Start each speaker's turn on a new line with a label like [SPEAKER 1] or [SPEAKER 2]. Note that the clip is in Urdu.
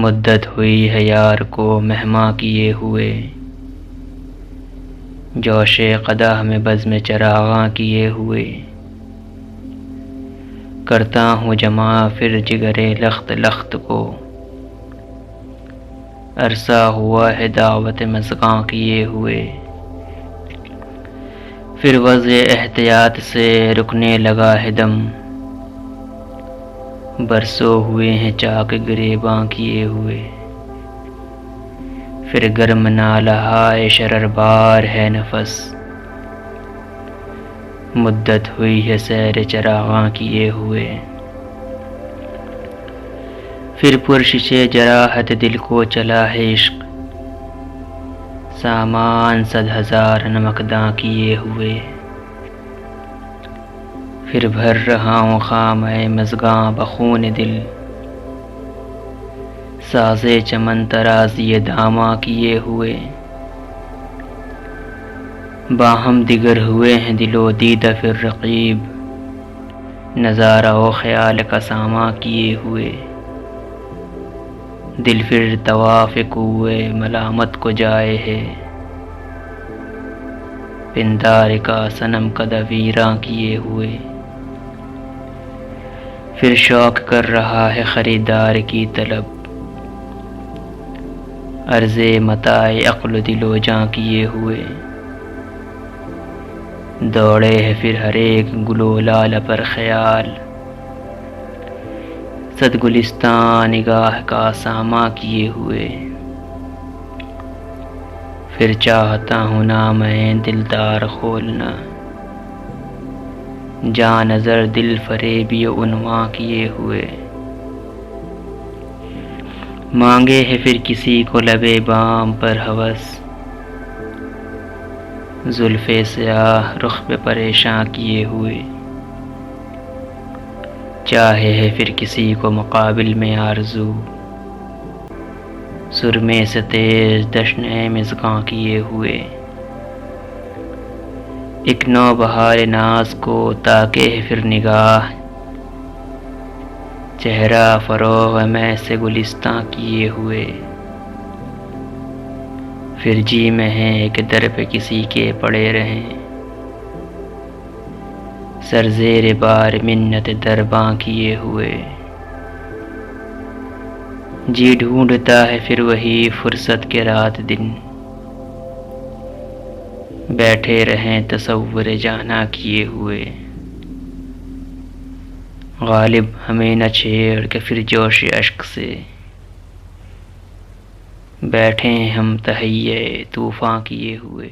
[SPEAKER 1] مدت ہوئی ہے یار کو مہماں کیے ہوئے، جوش قدح میں بزم چراغاں کیے ہوئے، کرتا ہوں جمع پھر جگرے لخت لخت کو، عرصہ ہوا ہے دعوت مژگاں کیے ہوئے، پھر وضع احتیاط سے رکنے لگا ہے دم، برسوں ہوئے ہیں چاک گریباں کیے ہوئے، پھر گرم نالہائے شرر بار ہے نفس، مدت ہوئی ہے سیر چراغاں کیے ہوئے، پھر پرشش جراحت دل کو چلا ہے عشق، سامان 100,000 نمکداں کیے ہوئے، پھر بھر رہا ہوں خامہ مژگاں بخون دل، ساز چمن ترازی داماں کیے ہوئے، باہم دیگر ہوئے ہیں دل و دیدہ پھر رقیب، نظارہ و خیال کا ساماں کیے ہوئے، دل پھر طواف کوئے ملامت کو جائے ہے، پندار کا صنم قد ویراں کیے ہوئے، پھر شوق کر رہا ہے خریدار کی طلب، عرض متاع عقل و دل و جاں کیے ہوئے، دوڑے ہے پھر ہر ایک گل و لالہ پر خیال، صد گلستان نگاہ کا ساماں کیے ہوئے، پھر چاہتا ہوں نام دلدار کھولنا، جاں نظر دل فریبی و عنواں کیے ہوئے، مانگے ہے پھر کسی کو لب بام پر ہوس، زلف سیاہ رخ پہ پریشاں کیے ہوئے، چاہے ہے پھر کسی کو مقابل میں آرزو، سرمے سے تیز دشن مژگاں کیے ہوئے، ایک نوبہار ناز کو تاکے ہے پھر نگاہ، چہرہ فروغ میں سے گلستاں کیے ہوئے، پھر جی میں ہے کہ در پہ کسی کے پڑے رہیں، سر زیر بار منت درباں کیے ہوئے، جی ڈھونڈتا ہے پھر وہی فرصت کے رات دن، بیٹھے رہیں تصور جانا کیے ہوئے، غالب ہمیں نہ چھیڑ کے پھر جوش اشک سے، بیٹھے ہیں ہم تہیئ طوفاں کیے ہوئے۔